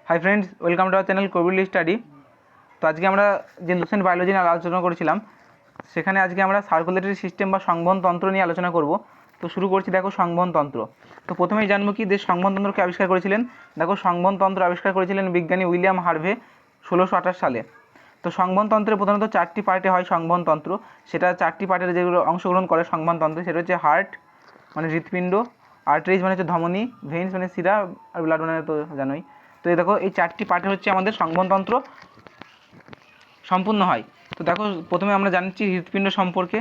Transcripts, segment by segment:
Hi friends, welcome to our channel Covid study. তো আজকে আমরা যে লুসেন্ট বায়োলজি নিয়ে আলোচনা করেছিলাম, সেখানে আজকে আমরা সার্কুলেটরি সিস্টেম বা সংবহনতন্ত্র নিয়ে আলোচনা করব। তো শুরু করছি, দেখো সংবহনতন্ত্র। তো প্রথমেই জানবো কি যে সংবহনতন্ত্রকে আবিষ্কার করেছিলেন। দেখো, সংবহনতন্ত্র আবিষ্কার করেছিলেন বিজ্ঞানী উইলিয়াম হার্ভে 1628 সালে। তো সংবহনতন্ত্রের প্রধানত 4টি পার্টে হয় সংবহনতন্ত্র। সেটা 4টি পার্টের যেগুলো অংশগ্রহণ করে সংবহনতন্ত্রে, সেটা হচ্ছে হার্ট মানে হৃৎপিণ্ড, আর্টারিজ মানে হচ্ছে ধমনী, ভেইনস মানে শিরা, আর ব্লাড মানে তো জানোই। তো এই দেখো, এই 4টি পার্টে হচ্ছে আমাদের সংবহনতন্ত্র সম্পূর্ণ হয়। তো দেখো, প্রথমে আমরা জানছি হৃৎপিণ্ড সম্পর্কে।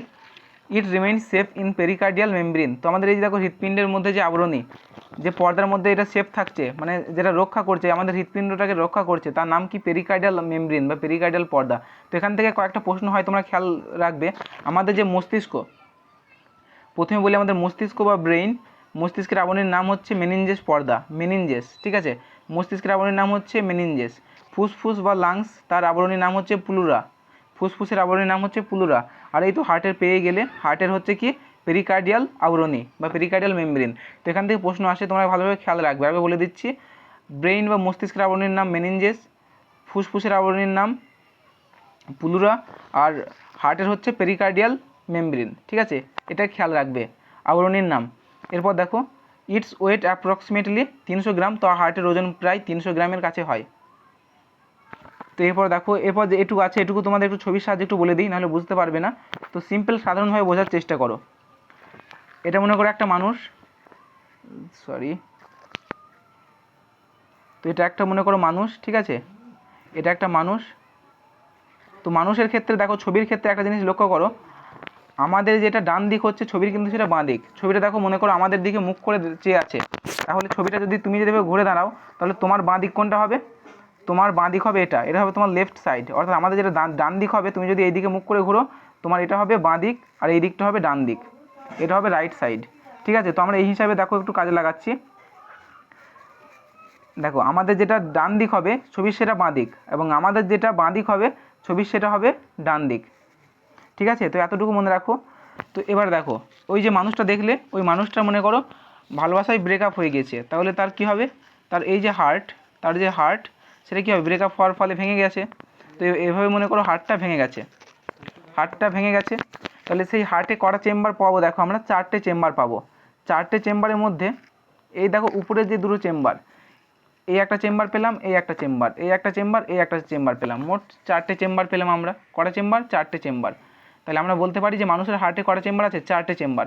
It remain safe in pericardial membrane. তো আমাদের এই যে দেখো, হৃৎপিণ্ডের মধ্যে যে আবরণী, যে পর্দার মধ্যে এটা সেফ থাকছে, মানে যেটা রক্ষা করছে, আমাদের হৃৎপিণ্ডটাকে রক্ষা করছে, তার নাম কি? পেরিকার্ডিয়াল মেমব্রেন বা পেরিকার্ডিয়াল পর্দা। তো এখান থেকে কয়েকটা প্রশ্ন হয়, তোমরা খেয়াল রাখবে। আমাদের যে মস্তিষ্ক, প্রথমে বলি আমাদের মস্তিষ্ক বা ব্রেইন, মস্তিষ্কের আবরণীর নাম হচ্ছে মেনিনজেস পর্দা, মেনিনজেস, ঠিক আছে। মস্তিষ্কের আবরণীর নাম হচ্ছে মেনিনজেস। ফুসফুস বা লাংস, তার আবরণীর নাম হচ্ছে প্লুরা, ফুসফুসের আবরণীর নাম হচ্ছে প্লুরা। আর এই তো হার্টের পেয়ে গেলে, হার্টের হচ্ছে কি? পেরিকার্ডিয়াল আবরণী বা পেরিকার্ডিয়াল মেমব্রেন। তো এখান থেকে প্রশ্ন আসে, তোমরা ভালোভাবে খেয়াল রাখবে। আগে বলে দিচ্ছি, ব্রেইন বা মস্তিষ্কের আবরণীর নাম মেনিনজেস, ফুসফুসের আবরণীর নাম প্লুরা, আর হার্টের হচ্ছে পেরিকার্ডিয়াল মেমব্রেন, ঠিক আছে। এটা খেয়াল রাখবে, আবরণীর নাম। এরপর দেখো, ইটস ওয়েট অ্যাপ্রক্সিমেটলি 300 গ্রাম। তো হার্টের ওজন প্রায় 300 গ্রামের কাছে হয়। তো এরপর দেখো, এরপর যে এটুকু আছে, এটুকু তোমাদের একটু ছবির সাহায্যে একটু বলে দিই, নাহলে বুঝতে পারবে না। তো সিম্পল সাধারণভাবে বোঝার চেষ্টা করো। এটা মনে করো একটা মানুষ, সরি, তো এটা একটা মনে করো মানুষ, ঠিক আছে। এটা একটা মানুষ। তো মানুষের ক্ষেত্রে দেখো, ছবির ক্ষেত্রে একটা জিনিস লক্ষ্য করো, আমাদের যেটা ডান দিক হচ্ছে ছবির, কিন্তু সেটা বাঁ দিক। ছবিটা দেখো, মনে করো আমাদের দিকে মুখ করে চেয়ে আছে, তাহলে ছবিটা যদি তুমি যদি ঘুরে দাঁড়াও, তাহলে তোমার বাঁ দিক কোনটা হবে? তোমার বাঁ দিক হবে এটা, এটা হবে তোমার লেফট সাইড। অর্থাৎ আমাদের যেটা ডান দিক হবে, তুমি যদি এই দিকে মুখ করে ঘুরো, তোমার এটা হবে বাঁ দিক, আর এই দিকটা হবে ডান দিক, এটা হবে রাইট সাইড, ঠিক আছে। তো আমরা এই হিসাবে দেখো একটু কাজে লাগাচ্ছি। দেখো, আমাদের যেটা ডান দিক হবে ছবির, সেটা বাঁ দিক, এবং আমাদের যেটা বাঁ দিক হবে ছবির, সেটা হবে ডান দিক, ঠিক আছে। তো এতটুকু মনে রাখো। তো এবার দেখো, ওই যে মানুষটা দেখলে, ওই মানুষটা মনে করো ভালোবাসায় ব্রেকআপ হয়ে গেছে, তাহলে তার কি হবে? তার এই যে হার্ট, তার যে হার্ট, সেটা কী হবে? ব্রেকআপ হওয়ার ফলে ভেঙে গেছে। তো এভাবে মনে করো হার্টটা ভেঙে গেছে, হার্টটা ভেঙে গেছে। তাহলে সেই হার্টে কটা চেম্বার পাবো? দেখো, আমরা 4টে চেম্বার পাবো। 4টে চেম্বারের মধ্যে এই দেখো, উপরে যে দুটো চেম্বার, এই একটা চেম্বার পেলাম, এই একটা চেম্বার, এই একটা চেম্বার, এই একটা চেম্বার পেলাম, মোট 4টে চেম্বার পেলাম আমরা। কটা চেম্বার? 4টে চেম্বার। তাহলে আমরা বলতে পারি যে মানুষের হার্টে কটা চেম্বার আছে? 4টে চেম্বার।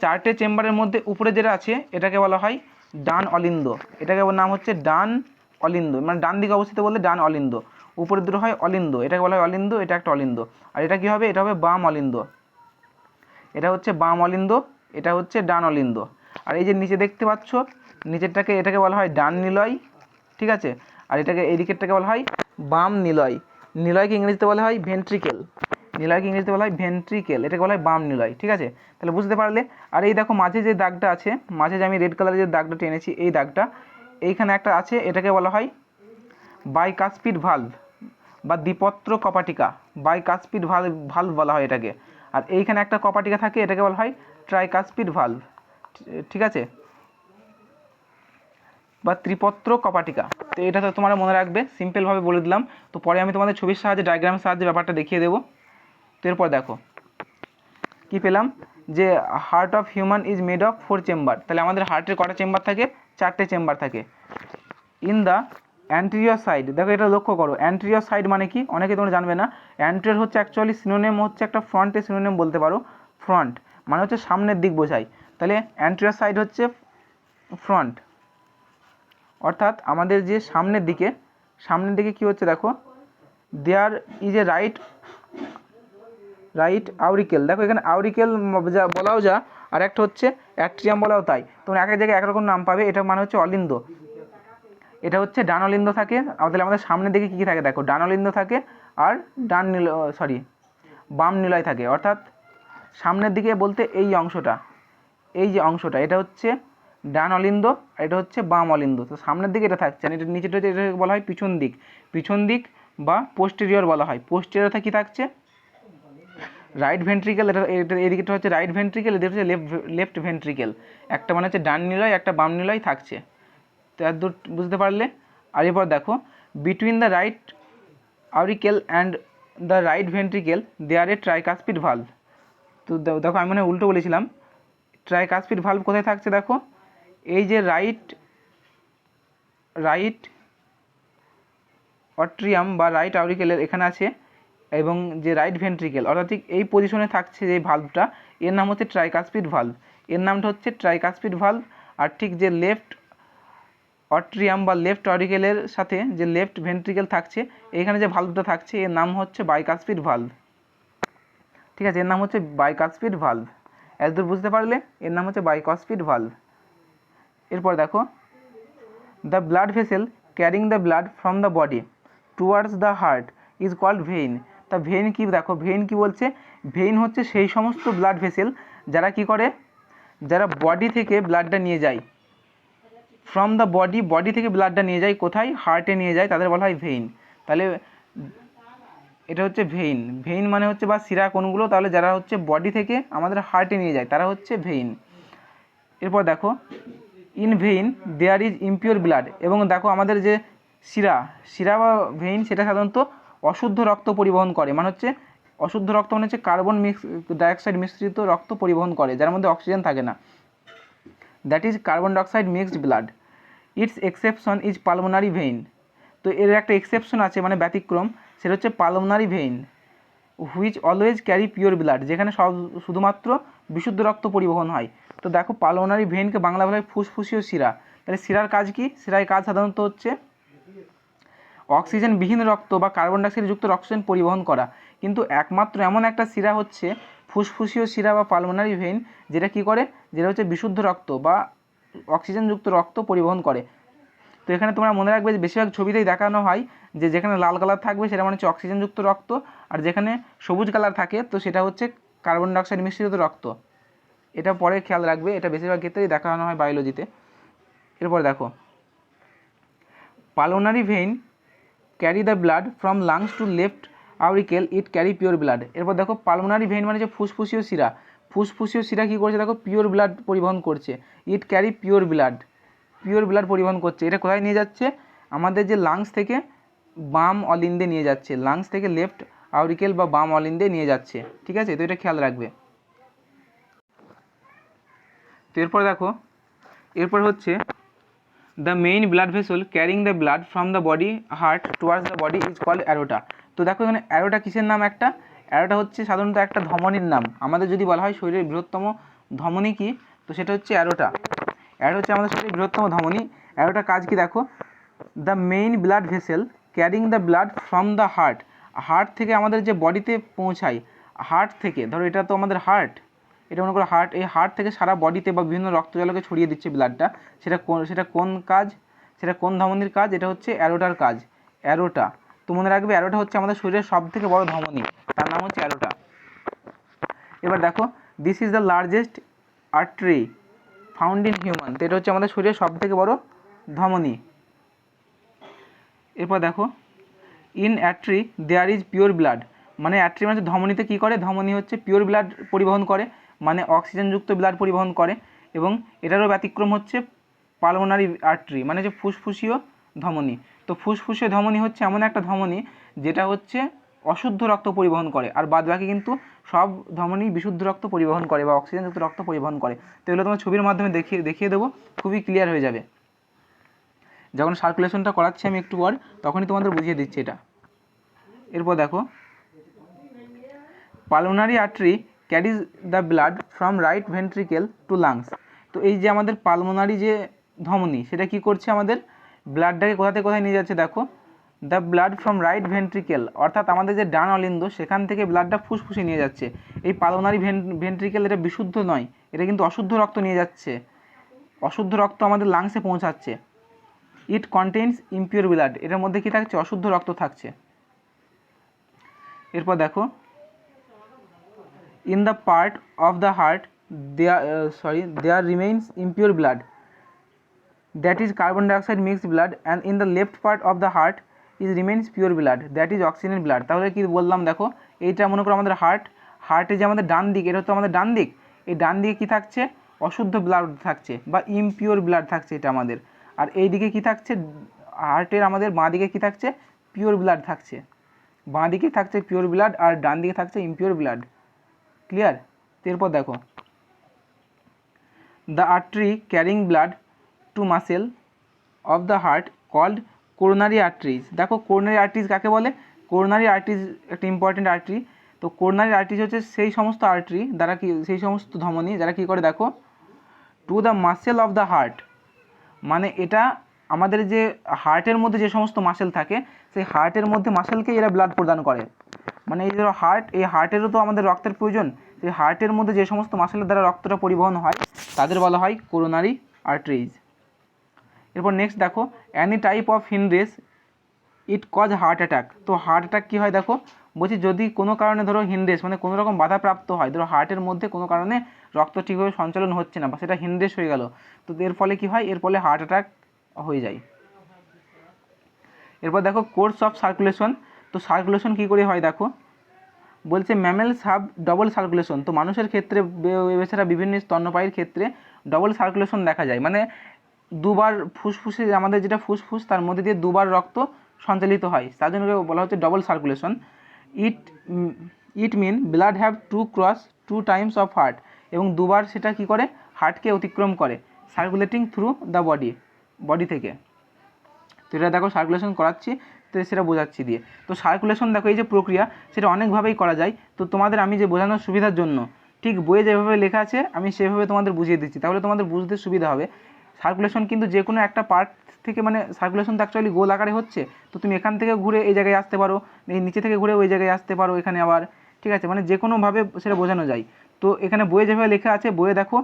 4টে চেম্বারের মধ্যে উপরে যেটা আছে, এটাকে বলা হয় ডান অলিন্দ। এটাকে নাম হচ্ছে ডান অলিন্দ, মানে ডান দিকে অবস্থিত বলতে ডান অলিন্দ। উপরে দুটো হয় অলিন্দ, এটাকে বলা হয় অলিন্দ, এটা একটা অলিন্দ। আর এটা কী হবে? এটা হবে বাম অলিন্দ। এটা হচ্ছে বাম অলিন্দ, এটা হচ্ছে ডান অলিন্দ। আর এই যে নিচে দেখতে পাচ্ছ, নিচেরটাকে, এটাকে বলা হয় ডান নিলয়, ঠিক আছে। আর এটাকে, এই দিকেরটাকে বলা হয় বাম নিলয়। নিলয়কে ইংরেজিতে বলা হয় ভেন্ট্রিকেল, নিলয়কে ইংরেজিতে বলা হয় ভেন্ট্রিকেল, এটাকে বলা হয় বাম নিলয়, ঠিক আছে। তাহলে বুঝতে পারলে। আর এই দেখো, মাঝে যে দাগটা আছে, মাঝে যে আমি রেড কালারের যে দাগটা টেনেছি, এই দাগটা এইখানে একটা আছে, এটাকে বলা হয় বাইকাসপিড ভালভ বা দ্বিপত্র কপাটিকা, বাইকাসপিড ভালভ বলা হয় এটাকে। আর এইখানে একটা কপাটিকা থাকে, এটাকে বলা হয় ট্রাইকাসপিড ভালভ, ঠিক আছে, বা ত্রিপত্র কপাটিকা। তো এটা তো তোমরা মনে রাখবে, সিম্পলভাবে বলে দিলাম। তো পরে আমি তোমাদের ছবির সাহায্যে, ডায়াগ্রামের সাহায্যে ব্যাপারটা দেখিয়ে দেবো। তো এরপর দেখো কি পেলাম, যে heart of human is made of 4 chamber. তাহলে আমাদের হার্টের কটা চেম্বার থাকে? 4টে চেম্বার থাকে। ইন দ্য অ্যান্টেরিয়র সাইড, দেখো এটা লক্ষ্য করো, অ্যান্টেরিয়র সাইড মানে কি? অনেকে তোমরা জানবে না। অ্যান্টেরিয়র হচ্ছে অ্যাকচুয়ালি সিনোনিম হচ্ছে একটা ফ্রন্টের সিনোনিম বলতে পারো। ফ্রন্ট মানে হচ্ছে সামনের দিক বোঝায়। তাহলে অ্যান্টেরিয়র সাইড হচ্ছে ফ্রন্ট, অর্থাৎ আমাদের যে সামনের দিকে, সামনের দিকে কি হচ্ছে দেখো, দেয়ার ইজ এ রাইট আউরিকেল। দেখো, এখানে আউরিকেল যা বলাও যা, আর একটা হচ্ছে অ্যাট্রিয়াম বলাও তাই। তোমরা এক এক জায়গায় একরকম নাম পাবে। এটা মানে হচ্ছে অলিন্দ, এটা হচ্ছে ডান অলিন্দ থাকে। তাহলে আমাদের সামনের দিকে কী কী থাকে দেখো, ডান অলিন্দ থাকে, আর বাম নিলয় থাকে। অর্থাৎ সামনের দিকে বলতে এই অংশটা, এই যে অংশটা, এটা হচ্ছে ডান অলিন্দ, আর এটা হচ্ছে বাম অলিন্দ। তো সামনের দিকে এটা থাকছে, আর এটা নিচেটা হচ্ছে, এটাকে বলা হয় পিছন দিক, পিছন দিক বা পোস্টেরিয়র বলা হয়। পোস্টেরিয়র কী থাকছে? Right ventricle. এটা এদিকেটা হচ্ছে রাইট ভেন্ট্রিকেল, এদিকে হচ্ছে লেফট ভেন্ট্রিকেল। একটা মানে হচ্ছে ডান নিলয়, একটা বাম নিলয় থাকছে। তো এত দূর বুঝতে পারলে। আর এরপর দেখো between the right auricle and the right ventricle there a tricuspid valve. তো দেখো আমি উল্টো বলেছিলাম, ট্রাইকাসপিড ভালভ কোথায় থাকছে দেখো, এই যে রাইট অট্রিয়াম বা রাইট আউরিকেলের এখানে আছে, এবং যে রাইট ভেন্ট্রিকেল অর্থাৎ ঠিক এই পজিশনে থাকছে যে ভালভটা, এর নাম হচ্ছে ট্রাইকাসপিড ভালভ, এর নামটা হচ্ছে ট্রাইকাসপিড ভালভ। আর ঠিক যে লেফট অট্রিয়াম বা লেফট অরিকেলের সাথে যে লেফট ভেন্ট্রিকেল থাকছে, এখানে যে ভালভটা থাকছে এর নাম হচ্ছে বাইকাসপিড ভালভ। ঠিক আছে, এর নাম হচ্ছে বাইকাসপিড ভালভ। এতদূর বুঝতে পারলে, এর নাম হচ্ছে বাইকাসপিড ভালভ। এরপর দেখো the blood vessel carrying the blood from the body towards the heart is called vein. তা ভেইন কি দেখো, ভেইন কি বলছে, ভেইন হচ্ছে সেই সমস্ত ব্লাড ভেসেল যারা কি করে, যারা বডি থেকে ব্লাডটা নিয়ে যায়, ফ্রম দ্য বডি থেকে ব্লাডটা নিয়ে যায় কোথায়, হার্টে নিয়ে যায়, তাদের বলা হয় ভেইন। তাহলে এটা হচ্ছে ভেইন। ভেইন মানে হচ্ছে বা শিরা কোনগুলো, তাহলে যারা হচ্ছে বডি থেকে আমাদের হার্টে নিয়ে যায় তারা হচ্ছে ভেইন। এরপর দেখো in vein there is impure blood. এবং দেখো আমাদের যে শিরা বা ভেইন সেটা সাধারণত অশুদ্ধ রক্ত পরিবহন করে, মানে হচ্ছে অশুদ্ধ রক্ত মানে হচ্ছে কার্বন ডাইঅক্সাইড মিশ্রিত রক্ত পরিবহন করে, যার মধ্যে অক্সিজেন থাকে না, that is carbon dioxide mixed blood. It's exception is pulmonary vein. তো এর একটা এক্সেপশন আছে, মানে ব্যতিক্রম, সেটা হচ্ছে pulmonary vein which always carry pure blood, যেখানে শুধুমাত্র বিশুদ্ধ রক্ত পরিবহন হয়। তো দেখো পালমোনারি ভেইনকে বাংলা বলা হয় ফুসফুসীয় শিরা। তাহলে শিরার কাজ কি, শিরার কাজ সাধারণত হচ্ছে অক্সিজেনবিহীন রক্ত বা কার্বন ডাইঅক্সাইড যুক্ত অক্সিজেন পরিবহন করা। কিন্তু একমাত্র এমন একটা শিরা হচ্ছে ফুসফুসীয় শিরা বা পালমোনারি ভেইন, যেটা কি করে, যেটা হচ্ছে বিশুদ্ধ রক্ত বা অক্সিজেনযুক্ত রক্ত পরিবহন করে। তো এখানে তোমরা মনে রাখবে যে বেশিরভাগ ছবিতেই দেখানো হয় যে যেখানে লাল কালার থাকবে সেটা মানে হচ্ছে অক্সিজেনযুক্ত রক্ত, আর যেখানে সবুজ কালার থাকে তো সেটা হচ্ছে কার্বন ডাইঅক্সাইড মিশ্রিত রক্ত। এটা পরে খেয়াল রাখবে, এটা বেশিরভাগ ক্ষেত্রেই দেখানো হয় বায়োলজিতে। এরপর দেখো pulmonary vein carry the blood from lungs to left auricle it carry pure blood. এরপর দেখো পালমোনারি ভেইন মানে যে ফুসফুসীয় শিরা, ফুসফুসীয় শিরা কী করছে দেখো, পিওর ব্লাড পরিবহন করছে, ইট ক্যারি পিওর ব্লাড পরিবহন করছে। এটা কোথায় নিয়ে যাচ্ছে, আমাদের যে লাংস থেকে বাম অলিন্দে নিয়ে যাচ্ছে, লাংস থেকে লেফট আউরিকেল বা বাম অলিন্দে নিয়ে যাচ্ছে। ঠিক আছে, তো এটা খেয়াল রাখবে। তো এরপর দেখো, এরপর হচ্ছে the main blood vessel carrying the blood from the body heart towards the body is called aorta. তো দেখো এখানে অ্যারোটা কিসের নাম, একটা অ্যারোটা হচ্ছে সাধারণত একটা ধমনির নাম। আমাদের যদি বলা হয় শরীরের বৃহত্তম ধমনী কি, তো সেটা হচ্ছে অ্যারোটা। অ্যারোটা হচ্ছে আমাদের শরীরের বৃহত্তম ধমনী। অ্যারোটার কাজ কি দেখো, the main blood vessel carrying the blood from the heart থেকে আমাদের যে বডিতে পৌঁছায়, হার্ট থেকে ধরো এটা তো আমাদের হার্ট, এটা মনে করো হার্ট, এই হার্ট থেকে সারা বডিতে বা বিভিন্ন রক্তজলকে ছড়িয়ে দিচ্ছে ব্লাডটা, সেটা কোন কাজ, সেটা কোন ধমনির কাজ, এটা হচ্ছে অ্যারোটার কাজ। অ্যারোটা, তো মনে রাখবে অ্যারোটা হচ্ছে আমাদের শরীরের সব থেকে বড় ধমনী, তার নাম হচ্ছে অ্যারোটা। এবার দেখো this is the largest artery found in human. তো এটা হচ্ছে আমাদের শরীরের সব থেকে বড় ধমনী। এরপর দেখো in atria there is pure blood, মানে অ্যাট্রি মানে ধমনীতে কী করে, ধমনী হচ্ছে পিওর ব্লাড পরিবহন করে, মানে অক্সিজেনযুক্ত ব্লাড পরিবহন করে। এবং এটারও ব্যতিক্রম হচ্ছে পালমোনারি আর্টারি, মানে যে ফুসফুসীয় ধমনী। তো ফুসফুসীয় ধমনী হচ্ছে এমন একটা ধমনী যেটা হচ্ছে অশুদ্ধ রক্ত পরিবহন করে, আর বাদবাকি কিন্তু সব ধমনী বিশুদ্ধ রক্ত পরিবহন করে বা অক্সিজেনযুক্ত রক্ত পরিবহন করে। তো এগুলো তোমার ছবির মাধ্যমে দেখিয়ে দেবো, খুবই ক্লিয়ার হয়ে যাবে। যখন সার্কুলেশনটা করাচ্ছি আমি একটু পর, তখনই তোমাদের বুঝিয়ে দিচ্ছি এটা। এরপর দেখো pulmonary artery carries the blood from right ventricle to lungs. তো এই যে আমাদের পালমোনারি যে ধমনী, সেটা কি করছে, আমাদের ব্লাডটাকে কোথা থেকে কোথায় নিয়ে যাচ্ছে দেখো, the blood from right ventricle, অর্থাৎ আমাদের যে ডান অলিন্দ সেখান থেকে ব্লাডটা ফুসফুসে নিয়ে যাচ্ছে। এই পালমোনারি ভেন্ট্রিকেল এটা বিশুদ্ধ নয়, এটা কিন্তু অশুদ্ধ রক্ত নিয়ে যাচ্ছে, অশুদ্ধ রক্ত আমাদের লাংসে পৌঁছাচ্ছে। ইট কন্টেইনস ইমপিওর ব্লাড, এটার মধ্যে কী থাকছে, অশুদ্ধ রক্ত থাকছে। এরপর দেখো in the part of the heart there remains impure blood, that is carbon dioxide mixed blood, and in the left part of the heart is remains pure blood, that is oxygen blood। তাহলে কি বললাম দেখো, এইটা মনে করো আমাদের হার্টে যে আমাদের ডান দিক, এটা হচ্ছে আমাদের ডান দিক, এই ডান দিকে কি থাকছে, অশুদ্ধ ব্লাড থাকছে বা ইমপিওর ব্লাড থাকছে এটা আমাদের। আর এই দিকে কি থাকছে, হার্টের আমাদের বাঁ দিকে কী থাকছে, পিওর ব্লাড থাকছে, বাঁ দিকে থাকছে পিওর ব্লাড আর ডান দিকে থাকছে ইমপিওর ব্লাড। ক্লিয়ার? এরপর দেখো, the artery carrying blood to muscle of the heart called coronary arteries. দেখো কোরোনারি আর্টারিজ কাকে বলে? কোরোনারি আর্টারিজ একটা ইম্পর্টেন্ট আর্টারি। তো কোরোনারি আর্টারিজ হচ্ছে সেই সমস্ত আর্টারি দ্বারা কি, সেই সমস্ত ধমনী যারা কী করে দেখো, to the muscle of the heart, মানে এটা আমাদের যে হার্টের মধ্যে যে সমস্ত মাসেল থাকে সেই হার্টের মধ্যে মাসেলকে এরা ব্লাড প্রদান করে। মানে এই যে হার্ট, এই হার্টেরও তো আমাদের রক্তের প্রয়োজন, সেই হার্টের মধ্যে যে সমস্ত মাসেলের দ্বারা রক্তটা পরিবহন হয় তাদের বলা হয় কোরোনারি আর্টারিজ। এরপর নেক্সট দেখো, any type of hindrance it cause heart attack. তো হার্ট অ্যাটাক কী হয় দেখো, বলছি যদি কোনো কারণে ধরো হিনরেস মানে কোনো রকম বাধাপ্রাপ্ত হয়, ধরো হার্টের মধ্যে কোনো কারণে রক্ত ঠিকভাবে সঞ্চালন হচ্ছে না বা সেটা হিনরেস হয়ে গেল, তো এর ফলে কী হয়, এর ফলে হার্ট অ্যাটাক হয়ে যায়। এরপর দেখো কোর্স অফ সার্কুলেশন। তো সার্কুলেশন কী করে হয় দেখো, বলছে ম্যামেলস হ্যাভ ডবল সার্কুলেশন। তো মানুষের ক্ষেত্রে এছাড়া বিভিন্ন স্তন্যপায়ীর ক্ষেত্রে ডবল সার্কুলেশন দেখা যায়, মানে দুবার ফুসফুসে আমাদের যেটা ফুসফুস তার মধ্যে দিয়ে দুবার রক্ত সঞ্চালিত হয়, তার জন্য বলা হচ্ছে double circulation. It mean blood have to cross two times of heart, এবং দুবার সেটা কি করে, হার্টকে অতিক্রম করে, সার্কুলেটিং থ্রু দ্য বডি থেকে। তো এটা দেখো সার্কুলেশন করাচ্ছি, তো সেটা বোঝাচ্ছি দিয়ে। তো সার্কুলেশন দেখো এই যে প্রক্রিয়া সেটা অনেকভাবেই করা যায়। তো তোমাদের আমি যে বোঝানোর সুবিধার জন্য ঠিক বইয়ে যেভাবে লেখা আছে আমি সেভাবে তোমাদের বুঝিয়ে দিচ্ছি, তাহলে তোমাদের বুঝতে সুবিধা হবে। সার্কুলেশন কিন্তু যে কোনো একটা পার্ট থেকে, মানে সার্কুলেশন তো অ্যাকচুয়ালি গোল আকারে হচ্ছে, তো তুমি এখান থেকে ঘুরে এই জায়গায় আসতে পারো, এই নিচে থেকে ঘুরে ওই জায়গায় আসতে পারো, এখানে আবার, ঠিক আছে, মানে যে কোনোভাবে সেটা বোঝানো যায়। তো এখানে বইয়ে যেভাবে লেখা আছে, বইয়ে দেখো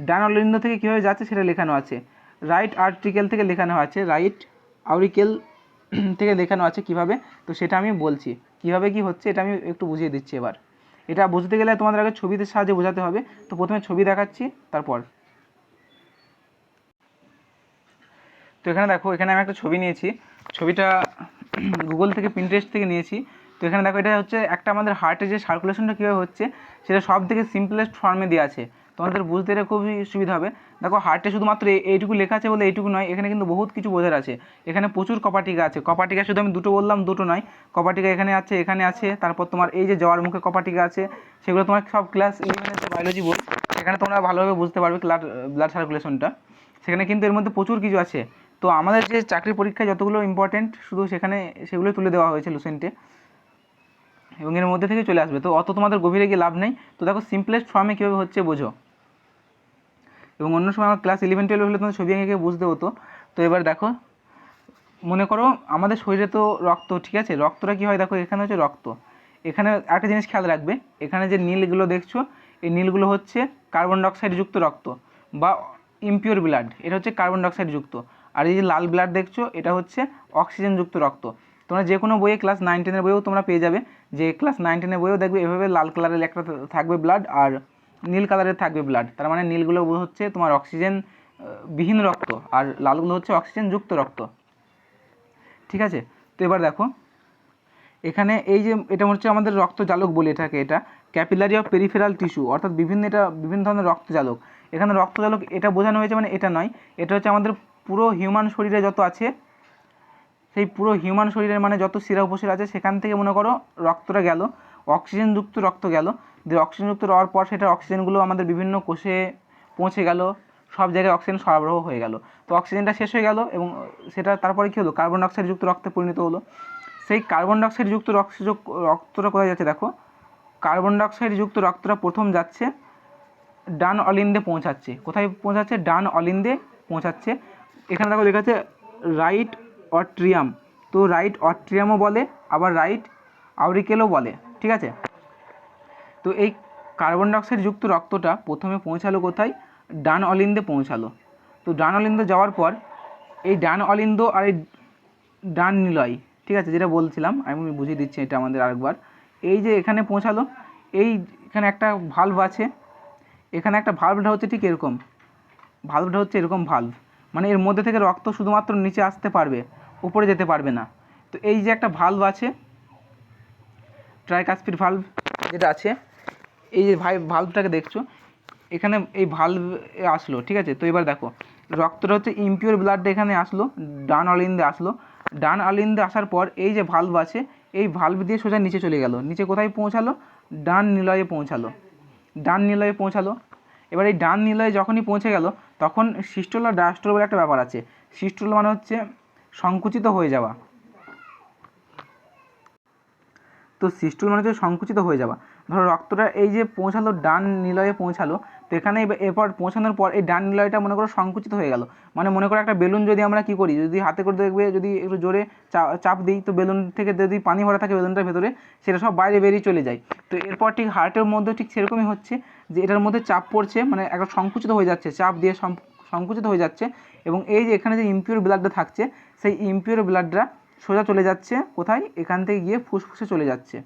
ডান অলিন্দ থেকে কীভাবে যাচ্ছে সেটা লেখানো আছে, রাইট আর্টিকেল থেকে লেখানো আছে, রাইট আউরিকেল থেকে লেখানো আছে কীভাবে, তো সেটা আমি বলছি কীভাবে কী হচ্ছে, এটা আমি একটু বুঝিয়ে দিচ্ছি। এবার এটা বুঝতে গেলে তোমাদের আগে ছবিতে সাহায্যে বোঝাতে হবে। তো প্রথমে ছবি দেখাচ্ছি তারপর। তো এখানে দেখো, এখানে আমি একটা ছবি নিয়েছি, ছবিটা গুগল থেকে পিন্টারেস্ট থেকে নিয়েছি। তো এখানে দেখো এটা হচ্ছে একটা আমাদের হার্টের যে সার্কুলেশনটা কীভাবে হচ্ছে সেটা সব থেকে সিম্পলেস্ট ফর্মে দেওয়া আছে, তোমাদের বুঝতে এটা খুবই সুবিধা হবে। দেখো হার্টে শুধুমাত্র এইটুকু লেখা আছে বলে এইটুকু নয়, এখানে কিন্তু বহুত কিছু বোঝার আছে। এখানে প্রচুর কপাটিকা আছে, কপাটিকা শুধু আমি দুটো বললাম, দুটো নয়, কপাটিকা এখানে আছে, এখানে আছে, তারপর তোমার এই যে জওয়ার মুখে কপাটিকা আছে, সেগুলো তোমার সব ক্লাস 11 যে বায়োলজি বই সেখানে তোমরা ভালোভাবে বুঝতে পারবে ব্লাড সার্কুলেশনটা, সেখানে কিন্তু এর মধ্যে প্রচুর কিছু আছে। তো আমাদের যে চাকরির পরীক্ষায় যতগুলো ইম্পর্টেন্ট শুধু সেগুলোই তুলে দেওয়া হয়েছে লুসেন্টে, এবং এর মধ্যে থেকে চলে আসবে, তো অত তোমাদের গভীরে গিয়ে লাভ নেই। তো দেখো সিম্পলেস্ট ফর্মে কীভাবে হচ্ছে বোঝো, এবং অন্য সময় আমার ক্লাস 11-12 হলে তোমাদের ছবি এঁকে বুঝতে হতো। তো এবার দেখো, মনে করো আমাদের শরীরে তো রক্ত, ঠিক আছে, রক্তটা কী হয় দেখো, এখানে হচ্ছে রক্ত, এখানে একটা জিনিস খেয়াল রাখবে, এখানে যে নীলগুলো দেখছো এই নীলগুলো হচ্ছে কার্বন ডাইঅক্সাইড যুক্ত রক্ত বা ইমপিওর ব্লাড, এটা হচ্ছে কার্বন ডাইঅক্সাইড যুক্ত। আর এই যে লাল ব্লাড দেখছো এটা হচ্ছে অক্সিজেনযুক্ত রক্ত। তোমরা যে কোনো বইয়ে ক্লাস 9-10 বইয়েও তোমরা পেয়ে যাবে, যে ক্লাস 9-10 বইয়েও দেখবে এভাবে লাল কালারের একটা থাকবে ব্লাড আর নীল কালারের থাকবে ব্লাড, তার মানে নীলগুলো হচ্ছে তোমার অক্সিজেন বিহীন রক্ত আর লালগুলো হচ্ছে অক্সিজেন যুক্ত রক্ত, ঠিক আছে। তো এবার দেখো এখানে এই যে এটা হচ্ছে আমাদের রক্তজালক বলে এটাকে, এটা ক্যাপিলারি অফ পেরিফেরাল টিস্যু, অর্থাৎ বিভিন্ন ধরনের রক্তজালক। এখানে রক্তজালক এটা বোঝানো হয়েছে, মানে এটা নয়, এটা হচ্ছে আমাদের পুরো হিউম্যান শরীরে যত আছে, সেই পুরো হিউম্যান শরীরের মানে যত শিরা উপশিরা আছে সেখান থেকে মনে করো রক্তটা গেল, অক্সিজেনযুক্ত রক্ত গেল, দিয়ে অক্সিজেনযুক্ত হওয়ার পর সেটা অক্সিজেনগুলো আমাদের বিভিন্ন কোষে পৌঁছে গেল, সব জায়গায় অক্সিজেন সরবরাহ হয়ে গেল। তো অক্সিজেনটা শেষ হয়ে গেল এবং সেটা তারপরে কী হলো, কার্বন ডাইঅক্সাইড যুক্ত রক্তে পরিণত হলো। সেই কার্বন ডাইঅক্সাইড যুক্ত রক্তটা কোথায় যাচ্ছে দেখো, কার্বন ডাইঅক্সাইড যুক্ত রক্তটা প্রথম যাচ্ছে ডান অলিন্দে পৌঁছাচ্ছে, কোথায় পৌঁছাচ্ছে, ডান অলিন্দে পৌঁছাচ্ছে। এখানে দেখো লেখা আছে রাইট অট্রিয়াম, তো রাইট অট্রিয়ামও বলে আবার রাইট আউরিকেলও বলে, ঠিক আছে। তো এই কার্বন ডাইঅক্সাইড যুক্ত রক্তটা প্রথমে পৌঁছালো কোথায়, ডান অলিন্দে পৌঁছালো। তো ডান অলিন্দে যাওয়ার পর এই ডান অলিন্দ আর এই ডান নিলয়, ঠিক আছে, যেটা বলছিলাম আমি বুঝিয়ে দিচ্ছি এটা আমাদের আরেকবার। এই যে এখানে পৌঁছালো, এখানে একটা ভালভ আছে, এখানে একটা ভালভটা হচ্ছে ঠিক এরকম, ভালভটা হচ্ছে এরকম ভালভ, মানে এর মধ্যে থেকে রক্ত শুধুমাত্র নিচে আসতে পারবে, উপরে যেতে পারবে না। তো এই যে একটা ভালভ আছে, ট্রাইকাসপিড ভালভ যেটা আছে, এই যে ভালভটাকে দেখছো এখানে, এই ভালভ আসলো, ঠিক আছে। তো এবার দেখো রক্তটা হচ্ছে ইমপিওর ব্লাডটা এখানে আসলো, ডান অলিন্দে আসলো। ডান অলিন্দে আসার পর এই যে ভালভ আছে, এই ভালভ দিয়ে সোজা নিচে চলে গেল। নিচে কোথায় পৌঁছালো? ডান নিলয়ে পৌঁছালো। ডান নিলয়ে পৌঁছালো। এবার এই ডান নিলয়ে যখনই পৌঁছে গেল, তখন সিস্টোল আর ডায়াস্টোল বলে একটা ব্যাপার আছে। সিস্টোল মানে হচ্ছে সংকুচিত হয়ে যাওয়া, তো সিস্টোল মানে হচ্ছে সংকুচিত হয়ে যাওয়া। ধরো রক্তটা এই যে পৌঁছালো, ডান নিলয়ে পৌঁছালো, তো এখানে এরপর পৌঁছানোর পর এই ডান নিলয়টা মনে করো সংকুচিত হয়ে গেল। মানে মনে করো একটা বেলুন যদি আমরা কী করি, যদি হাতে করে দেখবে, যদি একটু জোরে চাপ দিই, তো বেলুন থেকে যদি পানি ভরা থাকে বেলুনটার ভেতরে, সেটা সব বাইরে বেরিয়ে চলে যায়। তো এরপর ঠিক হার্টের মধ্যে ঠিক সেরকমই হচ্ছে, যে এটার মধ্যে চাপ পড়ছে, মানে একটা সংকুচিত হয়ে যাচ্ছে, চাপ দিয়ে সংকুচিত হয়ে যাচ্ছে। এবং এই যে এখানে যে ইমপিওর ব্লাডটা থাকছে, সেই ইমপিওর ব্লাডটা সোজা চলে যাচ্ছে কোথায়? এখান থেকে গিয়ে ফুসফুসে চলে যাচ্ছে।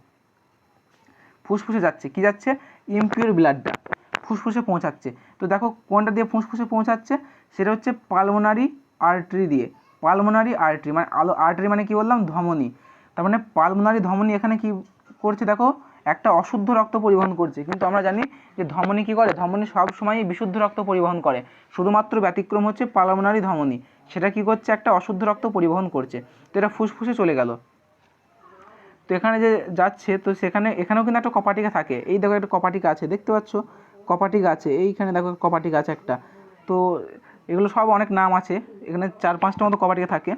ফুসফুসে যাচ্ছে, কি যাচ্ছে? ইমপিওর ব্লাডটা ফুসফুসে পৌঁছাচ্ছে। তো দেখো কোনটা দিয়ে ফুসফুসে পৌঁছাচ্ছে, সেটা হচ্ছে পালমোনারি আর্টারি দিয়ে। পালমোনারি আর্টারি মানে আর্টারি মানে কি বললাম? ধমনী। তার মানে পালমোনারি ধমনী এখানে কি করছে দেখো, একটা অশুদ্ধ রক্ত পরিবহন করছে। কিন্তু আমরা জানি যে ধমনী কী করে? ধমনী সবসময়ই বিশুদ্ধ রক্ত পরিবহন করে, শুধুমাত্র ব্যতিক্রম হচ্ছে পালমোনারি ধমনী, সেটা কি করছে? একটা অশুদ্ধ রক্ত পরিবহন করছে। তো এটা ফুসফুসে চলে গেল। তো এখানে যে যাচ্ছে, তো এখানেও কিন্তু একটা কপাটিকা থাকে। এই দেখো একটা কপাটিকা আছে, দেখতে পাচ্ছ? কপাটিকা আছে এইখানে, দেখো কপাটিকা আছে একটা। তো এগুলো সব অনেক নাম আছে, এখানে 4-5টা মতো কপাটিকা থাকে,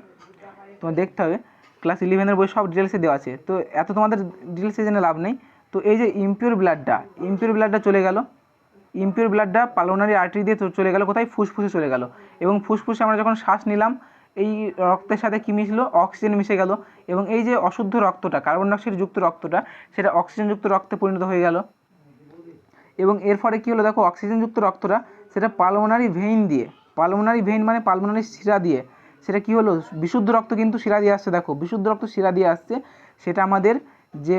তোমার দেখতে হবে। ক্লাস 11-এর বই সব ডিটেলসে দেওয়া আছে, তো এত তোমাদের ডিটেলসে জেনে লাভ নেই। তো এই যে ইমপিওর ব্লাডটা চলে গেল, ইমপিওর ব্লাডটা পালমোনারি আর্টারি দিয়ে চলে গেল কোথায়? ফুসফুসে চলে গেল। এবং ফুসফুসে আমরা যখন শ্বাস নিলাম, এই রক্তের সাথে কী মিশলো? অক্সিজেন মিশে গেল। এবং এই যে অশুদ্ধ রক্তটা, কার্বন ডাইঅক্সাইড যুক্ত রক্তটা, সেটা অক্সিজেনযুক্ত রক্তে পরিণত হয়ে গেল। এবং এর ফলে কী হলো দেখো, অক্সিজেনযুক্ত রক্তটা সেটা পালমোনারি ভেইন দিয়ে, পালমোনারি ভেইন মানে পালমোনারি শিরা দিয়ে, সেটা কী হলো? বিশুদ্ধ রক্ত কিন্তু শিরা দিয়ে আসছে, দেখো বিশুদ্ধ রক্ত শিরা দিয়ে আসছে। সেটা আমাদের যে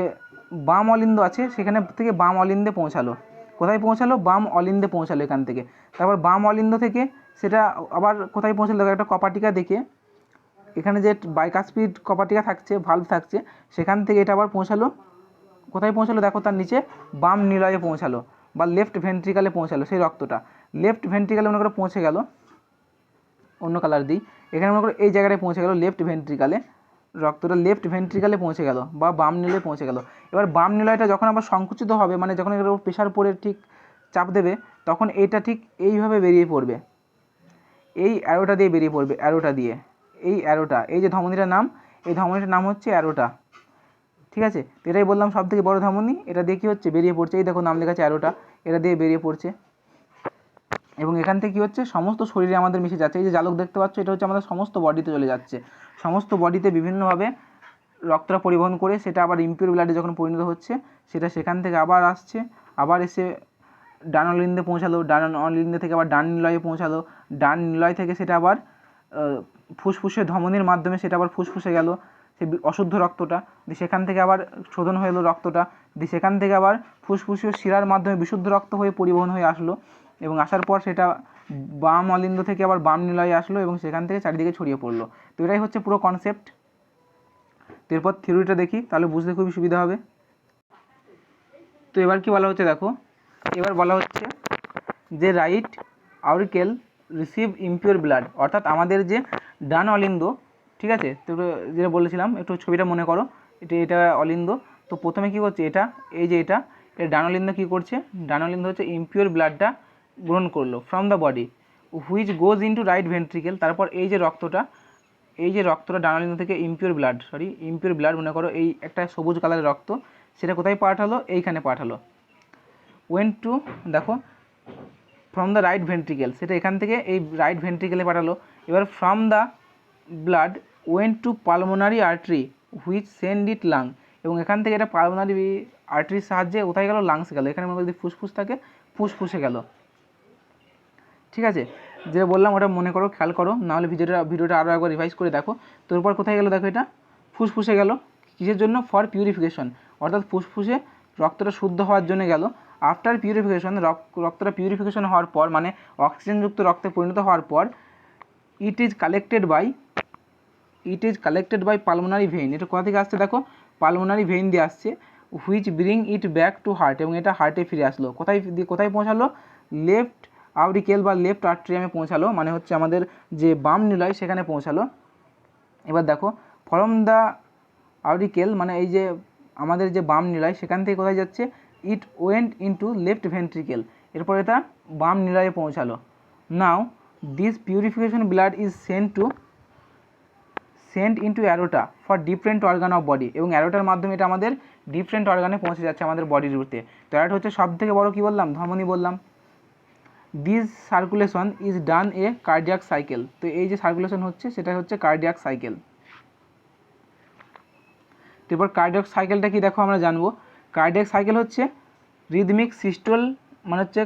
বাম অলিন্দ আছে, সেখানে থেকে বাম অলিন্দে পৌঁছালো। কোথায় পৌঁছালো? বাম অলিন্দে পৌঁছালো এখান থেকে। তারপর বাম অলিন্দ থেকে সেটা আবার কোথায় পৌঁছালো দেখো, একটা কপাটিকা দেখে, এখানে যে বাইকাসপিড কপাটিকা থাকছে, ভালভ থাকছে, সেখান থেকে এটা আবার পৌঁছালো কোথায়? পৌঁছালো দেখো তার নিচে, বাম নিলয়ে পৌঁছালো বা লেফট ভেন্ট্রিকালে পৌঁছালো। সেই রক্তটা লেফট ভেন্ট্রিকালে মনে করে পৌঁছে গেল, অন্য কালার দিই, এখানে মনে করো এই জায়গাটায় পৌঁছে গেল লেফট ভেন্ট্রিকালে, রক্তটা লেফট ভেন্ট্রিকালে পৌঁছে গেল বা বাম নিলয়ে পৌঁছে গেল। এবার বাম নিলয়টা যখন আবার সংকুচিত হবে, মানে যখন এর উপর প্রেশার পড়ে ঠিক চাপ দেবে, তখন এইটা ঠিক এইভাবে বেরিয়ে পড়বে, এই অ্যারোটা দিয়ে বেরিয়ে পড়বে, অ্যারোটা দিয়ে, এই অ্যারোটা, এই যে ধমনীটার নাম, এই ধমনীটার নাম হচ্ছে অ্যারোটা। ঠিক আছে, তো এটাই বললাম সব থেকে বড় ধমনী, এটা দিয়ে কী হচ্ছে? বেরিয়ে পড়ছে। এই দেখো নাম লেখা আছে অ্যারোটা, এটা দিয়ে বেরিয়ে পড়ছে। এবং এখান থেকে কী হচ্ছে? সমস্ত শরীরে আমাদের মিশে যাচ্ছে। এই যে জালক দেখতে পাচ্ছ, এটা হচ্ছে আমাদের সমস্ত বডিতে চলে যাচ্ছে। সমস্ত বডিতে বিভিন্নভাবে রক্তটা পরিবহন করে সেটা আবার ইমপিওর ব্লাডে যখন পরিণত হচ্ছে, সেটা সেখান থেকে আবার আসছে, আবার এসে ডান অলিন্দে পৌঁছালো, ডান অলিন্দে থেকে আবার ডান নিলয়ে পৌঁছালো, ডান নিলয় থেকে সেটা আবার ফুসফুসে ধমনির মাধ্যমে সেটা আবার ফুসফুসে গেল, সেই অশুদ্ধ রক্তটা দিয়ে সেখান থেকে আবার শোধন হয়ে এলো রক্তটা, দিয়ে সেখান থেকে আবার ফুসফুসীয় শিরার মাধ্যমে বিশুদ্ধ রক্ত হয়ে পরিবহন হয়ে আসলো। এবং আসার পর সেটা বাম অলিন্দ থেকে আবার বাম নিলয়ে আসলো এবং সেখান থেকে চারিদিকে ছড়িয়ে পড়লো। তো এটাই হচ্ছে পুরো কনসেপ্ট। তো এরপর থিওরিটা দেখি, তাহলে বুঝতে খুবই সুবিধা হবে। তো এবার কি বলা হচ্ছে দেখো, এবার বলা হচ্ছে যে রাইট আউরিকেল রিসিভ ইমপিওর ব্লাড, অর্থাৎ আমাদের যে ডান অলিন্দ, ঠিক আছে, তো যেটা বলেছিলাম একটু ছবিটা মনে করো, এটা অলিন্দ। তো প্রথমে কী করছে এটা, এই যে এটা ডান অলিন্দ কী করছে? ডান অলিন্দ হচ্ছে ইমপিওর ব্লাডটা গ্রহণ করলো from the body which goes into right ventricle. তারপর এই যে রক্তটা ডান অলিন্দ থেকে ইমপিওর ব্লাড মনে করো, এই একটা সবুজ কালারের রক্ত, সেটা কোথায় পাঠালো? এইখানে পাঠালো। ওয়েন্ট টু, দেখো ফ্রম দ্য রাইট ভেন্ট্রিকেল, সেটা এখান থেকে এই রাইট ভেন্ট্রিকেলে পাঠালো। এবার from the blood went to pulmonary artery which send it lung, এবং এখান থেকে এটা পালমোনারি আর্টারির সাহায্যে কোথায় গেল? লাংসে গেল। এখানে মনে যদি ফুসফুস থাকে, ফুসফুসে গেল। ঠিক আছে, যেটা বললাম ওটা মনে করো, খেয়াল করো, নাহলে ভিডিওটা আরও একবার রিভাইজ করে দেখো। তারপর কোথায় গেল দেখো, এটা ফুসফুসে গেল। কিসের জন্য? ফর পিউরিফিকেশন, অর্থাৎ ফুসফুসে রক্তটা শুদ্ধ হওয়ার জন্য গেল। আফটার পিউরিফিকেশন, রক্তটা পিউরিফিকেশন হওয়ার পর, মানে অক্সিজেনযুক্ত রক্তে পরিণত হওয়ার পর, it is collected by pulmonary vein. এটা কোথা থেকে আসছে দেখো, পালমোনারি ভেইন দিয়ে আসছে। Which bring it back to heart, এবং এটা হার্টে ফিরে আসলো। কোথায় পৌঁছালো? লেফট আউরিকেল বা লেফট আর্ট্রিয়ামে পৌঁছালো, মানে হচ্ছে আমাদের যে বাম নিলয় সেখানে পৌঁছালো। এবার দেখো ফ্রম দ্য আউরিকেল মানে এই যে আমাদের যে বাম নিলয় সেখান থেকে কোথায় যাচ্ছে, it went into left ventricle, এরপরে তা বাম নিলয়ে পৌঁছালো। Now this purification blood is sent into aorta for different organ of body, এবং অ্যারোটার মাধ্যমে এটা আমাদের ডিফারেন্ট অর্গানে পৌঁছে যাচ্ছে আমাদের বডির রুটে। তো অ্যারোটা হচ্ছে সব থেকে বড় কী বললাম, ধমনী বললাম। This circulation is done A cardiac cycle, তো এই যে সার্কুলেশন হচ্ছে সেটা হচ্ছে কার্ডিয়াক সাইকেল। এরপর কার্ডিয়াক সাইকেলটা কি দেখো আমরা জানবো। কার্ডিয়াক সাইকেল হচ্ছে রিদমিক সিস্টোল মানে হচ্ছে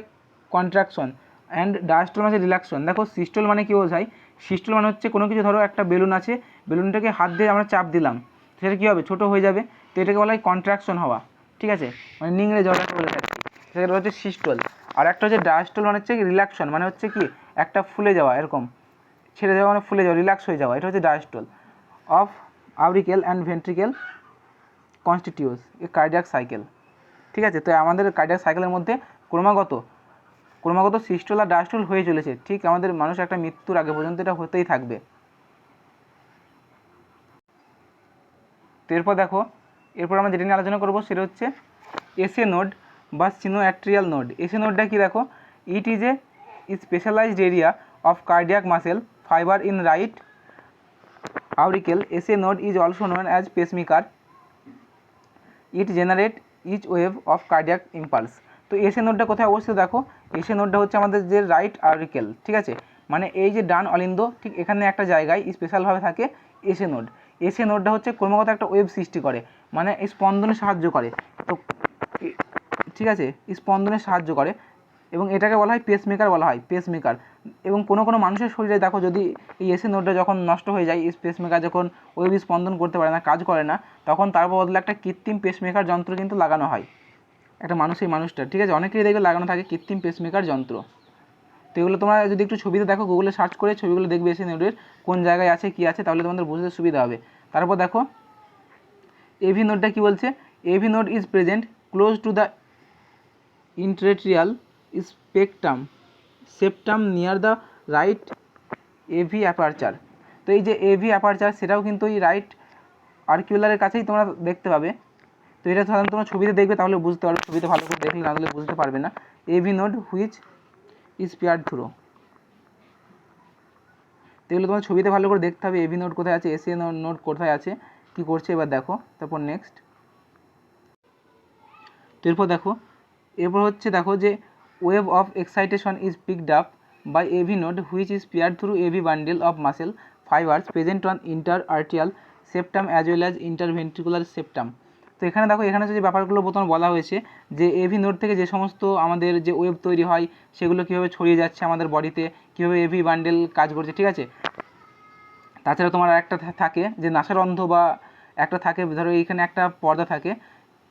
কন্ট্রাকশন অ্যান্ড ডায়াস্টোল মানে রিল্যাক্সন। দেখো সিস্টোল মানে কি বোঝায়, সিস্টোল মানে হচ্ছে কোনো কিছু ধরো একটা বেলুন আছে, বেলুনটাকে হাত দিয়ে আমরা চাপ দিলাম, সেটা কী হবে, ছোটো হয়ে যাবে, তো এটাকে বলা হয় কন্ট্রাকশন হওয়া, ঠিক আছে, মানে নিংড়ে যাওয়াটাকে বলে থাকি, সেটা হচ্ছে সিস্টোল। আর একটা হচ্ছে ডায়াস্টোল মানে হচ্ছে রিল্যাক্সন, মানে হচ্ছে কি একটা ফুলে যাওয়া, এরকম ছেড়ে যাওয়া মানে ফুলে যাওয়া, রিল্যাক্স হয়ে যাওয়া, এটা হচ্ছে diastole. Of auricle and ventricle constitutes a cardiac cycle, ঠিক আছে। তো আমাদের কার্ডিয়াক সাইকেলের মধ্যে ক্রমাগত সিস্টোল আর ডায়াস্টোল হয়ে চলেছে, ঠিক আমাদের মানুষ একটা মৃত্যুর আগে পর্যন্ত এটা হতেই থাকবে। তো এরপর দেখো, এরপর আমরা যেটা নিয়ে আলোচনা করবো সেটা হচ্ছে এসএ নোড বা সিনোঅ্যাট্রিয়াল নোড। এসএ নোডটা কি দেখো, it is a specialised area of cardiac muscle fibre in right auricle. SA node is also known as pacemaker. It generate each wave of cardiac impulse. তো এসএ নোডটা কোথায় অবস্থিত দেখো, SA নোডটা হচ্ছে আমাদের যে রাইট আউরিকেল, ঠিক আছে, মানে এই যে ডান অলিন্দ ঠিক এখানে একটা জায়গায় স্পেশালভাবে থাকে এসএ নোড। এসএ নোডটা হচ্ছে ক্রমাগত একটা ওয়েভ সৃষ্টি করে, মানে স্পন্দনে সাহায্য করে, তো ঠিক আছে, স্পন্দনে সাহায্য করে, এবং এটাকে বলা হয় পেসমেকার বলা হয়, পেসমেকার। এবং কোনো কোনো মানুষের শরীরে দেখো যদি এই এসএ নোডটা যখন নষ্ট হয়ে যায়, এই পেসমেকার যখন ওয়েভ স্পন্দন করতে পারে না, কাজ করে না, তখন তার বদলে একটা কৃত্রিম পেসমেকার যন্ত্র কিন্তু লাগানো হয় একটা মানুষ, এই মানুষটা, ঠিক আছে, অনেকেরই দেখবে লাগানো থাকে কৃত্রিম পেসমেকার যন্ত্র। তো এগুলো তোমরা যদি একটু ছবিতে দেখো, গুগলে সার্চ করে ছবিগুলো দেখবে এসএ নোডের কোন জায়গায় আছে কী আছে, তাহলে তোমাদের বুঝতে সুবিধা হবে। তারপর দেখো এভি নোডটা কী বলছে, AV node is present close to the interatrial septum near the right AV aperture. তো এই যে এভি অ্যাপারচার সেটাও কিন্তু এই রাইট আর্কিউলারের কাছেই তোমরা দেখতে পাবে। তো এটা সাধারণত তোমরা ছবিতে দেখবে, তাহলে বুঝতে পারবে, ছবিতে ভালো করে দেখলে না হলে বুঝতে পারবে না। AV node which is paired through, তো এগুলো তোমার ছবিতে ভালো করে দেখতে হবে, এভি নোড কোথায় আছে, এসএ নোড কোথায় আছে, কী করছে, এবার দেখো। তারপর নেক্সট, তো এরপর হচ্ছে দেখো যে wave of excitation is picked up by AV node which is paired through AV bundle of muscle fibres present on interatrial septum as well as interventricular septum. তো এখানে দেখো, এখানে যে ব্যাপারগুলো প্রথমে বলা হয়েছে যে এভি নোড থেকে যে সমস্ত আমাদের যে ওয়েভ তৈরি হয় সেগুলো কীভাবে ছড়িয়ে যাচ্ছে আমাদের বডিতে, কীভাবে এভি বান্ডেল কাজ করছে, ঠিক আছে। তাছাড়া তোমার একটা থাকে যে নাসারন্ধ্র বা একটা থাকে, ধরো এইখানে একটা পর্দা থাকে,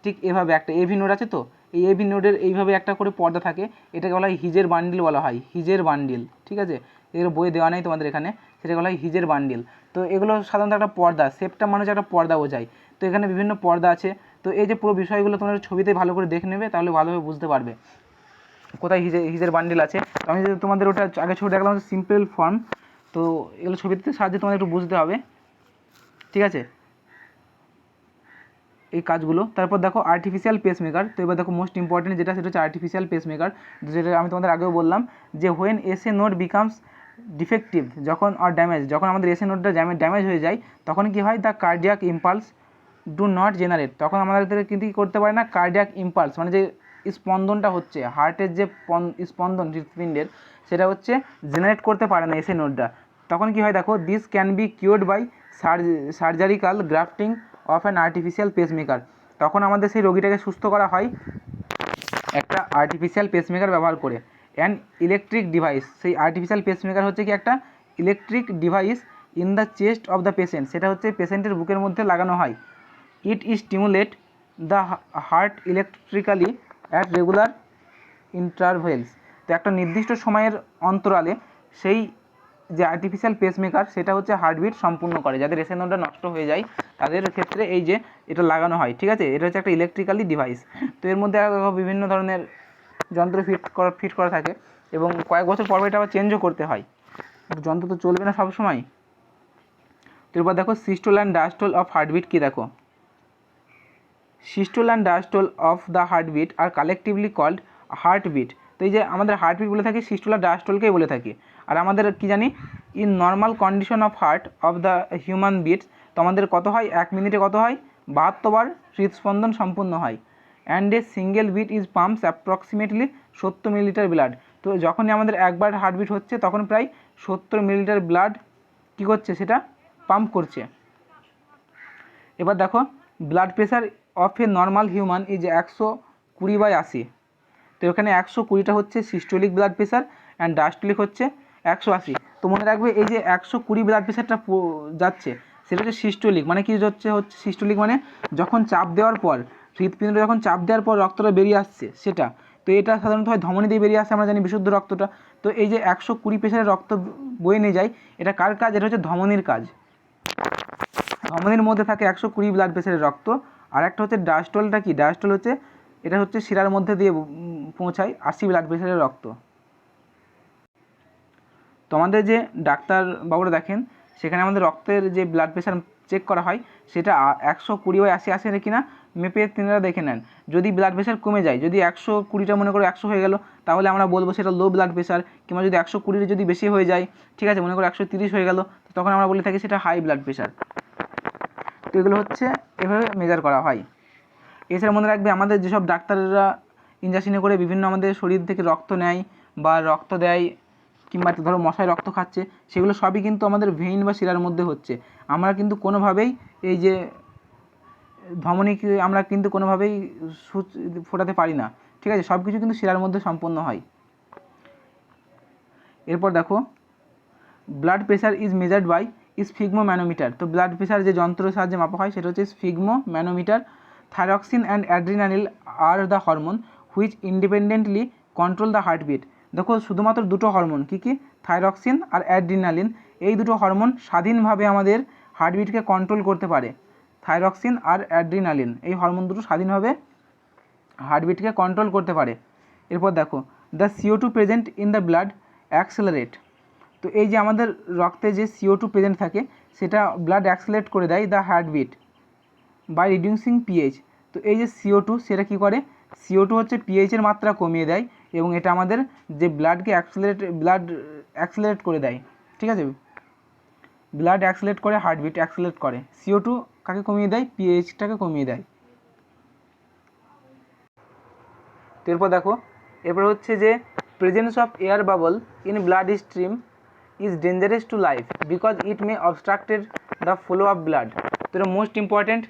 ঠিক এভাবে একটা এভি নোড আছে, তো এই এভি নোডের এইভাবে একটা করে পর্দা থাকে, এটাকে বলা হয় হিজের বান্ডিল বলা হয়, হিজের বান্ডিল, ঠিক আছে, এর বই দেওয়া নেই তোমাদের এখানে, সেটাকে বলা হয় হিজের বান্ডিল। তো এগুলো সাধারণত একটা পর্দা, সেপ্টাম মানে একটা পর্দা বোঝায়, তো এখানে বিভিন্ন পর্দা আছে। তো এই যে পুরো বিষয়গুলো তোমরা ছবিতে ভালো করে দেখে নেবে, তাহলে ভালোভাবে বুঝতে পারবে কোথায় হিজের বান্ডিল আছে। তো আমি যদি তোমাদের ওটা আগে ছবি দেখলাম সিম্পল ফর্ম, তো এগুলো ছবিতে সাহায্যে তোমাদের একটু বুঝতে হবে, ঠিক আছে, এই কাজগুলো। তারপর দেখো আর্টিফিশিয়াল পেসমেকার। তো এবার দেখো মোস্ট ইম্পর্টেন্ট যেটা, সেটা হচ্ছে আর্টিফিশিয়াল পেসমেকার, যেটা আমি তোমাদের আগেও বললাম যে when SA node becomes defective, যখন আর ড্যামেজ, যখন আমাদের এসএ নোডটা ড্যামেজ হয়ে যায়, তখন কি হয়, the cardiac impulse do not generate, তখন আমাদের কিন্তু কী করতে পারে না, কার্ডিয়াক ইম্পালস মানে যে স্পন্দনটা হচ্ছে হার্টের যে স্পন্দন হৃৎপিণ্ডের, সেটা হচ্ছে জেনারেট করতে পারে না এসএ নোডটা। তখন কি হয় দেখো, this can be cured by surgical grafting of an artificial pacemaker, তখন আমাদের সেই রোগীটাকে সুস্থ করা হয় একটা আর্টিফিশিয়াল পেসমেকার ব্যবহার করে। অ্যান ইলেকট্রিক ডিভাইস, সেই আর্টিফিশিয়াল পেসমেকার হচ্ছে কি একটা electric device in the chest of the patient, সেটা হচ্ছে পেশেন্টের বুকের মধ্যে লাগানো হয়। It stimulate the heart electrically at regular intervals, তো একটা নির্দিষ্ট সময়ের অন্তরালে সেই যে আর্টিফিশিয়াল পেসমেকার সেটা হচ্ছে হার্টবিট সম্পূর্ণ করে, যাদের এসএ নোডটা নষ্ট হয়ে যায় তাদের ক্ষেত্রে এই যে এটা লাগানো হয়, ঠিক আছে, এটা হচ্ছে একটা ইলেকট্রিক্যালি ডিভাইস। তো এর মধ্যে বিভিন্ন ধরনের যন্ত্র ফিট করা থাকে, এবং কয়েক বছর পর এটা আবার চেঞ্জও করতে হয়, যন্ত্র তো চলবে না সব সময়। তো এরপর দেখো systole and diastole of heartbeat কী দেখো, systole and diastole of the heartbeat are collectively called heartbeat. তো এই যে আমাদের হার্টবিট বলে থাকি, সিস্টোল আর ডায়াস্টোলকেই বলে থাকি। আর আমাদের কি জানি, in normal condition of heart of the human beats, তো আমাদের কত হয়, 1 মিনিটে কত হয়, 72 বার হৃদস্পন্দন সম্পূর্ণ হয়। And a single beat is pumps approximately 70 millilitre blood. তো যখনই আমাদের একবার হার্টবিট হচ্ছে তখন প্রায় 70 মিলিলিটার ব্লাড কী করছে, সেটা পাম্প করছে। এবার দেখো blood pressure of A normal human is 120/80। তো এখানে 120টা হচ্ছে systolic blood pressure and diastolic হচ্ছে 180। তো মনে রাখবে এই যে 120 ব্লাড প্রেশারটা যাচ্ছে সেটা হচ্ছে সিস্টোলিক। মানে কি হচ্ছে সিস্টোলিক মানে যখন চাপ দেওয়ার পর, হৃৎপিণ্ডে যখন চাপ দেওয়ার পর রক্তটা বেরিয়ে আসছে সেটা। তো এটা সাধারণত হয় ধমনী দিয়ে বেরিয়ে আসে, আমরা জানি বিশুদ্ধ রক্তটা। তো এই যে 120 প্রেশারের রক্ত বয়ে নিয়ে যায়, এটা কার কাজ, এটা হচ্ছে ধমনীর কাজ। ধমনীর মধ্যে থাকে 120 ব্লাড প্রেশারের রক্ত। আর একটা হচ্ছে ডায়াস্টোলটা কি, ডায়াস্টোল হচ্ছে এটা হচ্ছে শিরার মধ্যে দিয়ে পৌঁছায় 80 ব্লাড প্রেশারের রক্ত। তো আমাদের যে ডাক্তারবাবুরা দেখেন সেখানে আমাদের রক্তের যে ব্লাড প্রেশার চেক করা হয় সেটা 120/80 আসে কিনা মেপে তিনারা দেখে নেন। যদি ব্লাড প্রেশার কমে যায়, যদি 120টা মনে করো 100 হয়ে গেল, তাহলে আমরা বলবো সেটা লো ব্লাড প্রেশার। কিংবা যদি 120 যদি বেশি হয়ে যায়, ঠিক আছে, মনে করো 130 হয়ে গেল, তখন আমরা বলে থাকি সেটা হাই ব্লাড প্রেশার। তো এগুলো হচ্ছে এভাবে মেজার করা হয়। এছাড়া মনে রাখবে আমাদের যেসব ডাক্তাররা ইঞ্জেকশনে করে বিভিন্ন আমাদের শরীর থেকে রক্ত নেয় বা রক্ত দেয়, কিংবা ধরো মশায় রক্ত খাচ্ছে, সেগুলো সবই কিন্তু আমাদের ভেইন বা শিরার মধ্যে হচ্ছে। আমরা কিন্তু কোনোভাবেই এই যে ধমনীকে আমরা কিন্তু কোনোভাবেই সুচ ফোটাতে পারি না, ঠিক আছে, সব কিছু কিন্তু শিরার মধ্যে সম্পন্ন হয়। এরপর দেখো blood pressure is measured by sphygmomanometer. তো ব্লাড প্রেশার যে যন্ত্রের সাহায্যে মাপা হয় সেটা হচ্ছে sphygmomanometer. Thyroxine and adrenaline are the hormone which independently control the heartbeat. দেখো শুধুমাত্র দুটো হরমোন, কী কী, থাইরক্সিন আর অ্যাড্রিনালিন, এই দুটো হরমোন স্বাধীনভাবে আমাদের হার্টবিটকে কন্ট্রোল করতে পারে। থাইরক্সিন আর অ্যাড্রিনালিন এই হরমোন দুটো স্বাধীনভাবে হার্টবিটকে কন্ট্রোল করতে পারে। এরপর দেখো the CO2 present in the blood accelerate. তো এই যে আমাদের রক্তে যে CO2 প্রেজেন্ট থাকে সেটা ব্লাড অ্যাক্সেলারেট করে দেয় the heartbeat by reducing pH. তো এই যে CO2 সেটা কী করে, CO2 হচ্ছে পিএইচের মাত্রা কমিয়ে দেয় এবং এটা আমাদের যে ব্লাডকে অ্যাক্সেলারেট করে দেয়, ঠিক আছে, ব্লাড অ্যাক্সেলারেট করে, হার্টবিট অ্যাক্সেলারেট করে। CO2 কাকে কমিয়ে দেয়, পিএইচটাকে কমিয়ে দেয়। তো এরপর দেখো, এরপর হচ্ছে যে presence of air bubble in blood stream is dangerous to life because it May obstructed the flow of blood. তো এটা মোস্ট ইম্পর্ট্যান্ট।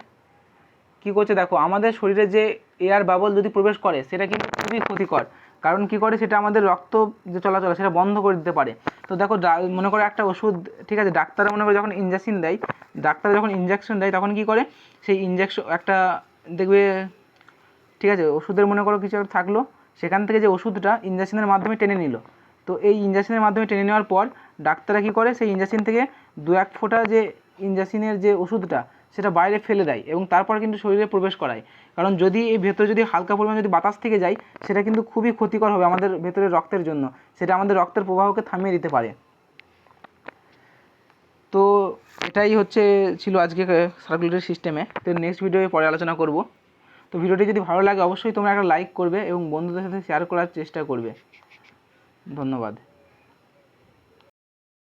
কী করছে দেখো, আমাদের শরীরে যে এয়ার বাবল যদি প্রবেশ করে সেটা কিন্তু খুবই ক্ষতিকর। কারণ কী করে, সেটা আমাদের রক্ত যে চলাচল সেটা বন্ধ করে দিতে পারে। তো দেখো মনে করো একটা ওষুধ, ঠিক আছে, ডাক্তাররা মনে করে যখন ইঞ্জেকশন দেয় তখন কী করে, সেই ইঞ্জেকশন একটা দেখবে, ঠিক আছে, ওষুধের মনে করো কিছু একটা থাকলো, সেখান থেকে যে ওষুধটা ইঞ্জেকশনের মাধ্যমে টেনে নিল। তো এই ইঞ্জেকশনের মাধ্যমে টেনে নেওয়ার পর ডাক্তাররা কী করে, সেই ইঞ্জেকশন থেকে 2-1 ফোঁটা যে ইঞ্জেকশনের যে ওষুধটা সেটা বাইরে ফেলে দেয় এবং তারপর কিন্তু শরীরে প্রবেশ করায়। কারণ যদি এই ভেতরে যদি হালকা পরিমাণে যদি বাতাস থেকে যায় সেটা কিন্তু খুবই ক্ষতিকর হবে আমাদের ভেতরের রক্তের জন্য, সেটা আমাদের রক্তের প্রবাহকে থামিয়ে দিতে পারে। তো এটাই ছিল আজকে সার্কুলেটরি সিস্টেমে। তো নেক্সট ভিডিওয়ে পরে আলোচনা করব। তো ভিডিওটি যদি ভালো লাগে অবশ্যই তোমরা একটা লাইক করবে এবং বন্ধুদের সাথে শেয়ার করার চেষ্টা করবে। ধন্যবাদ।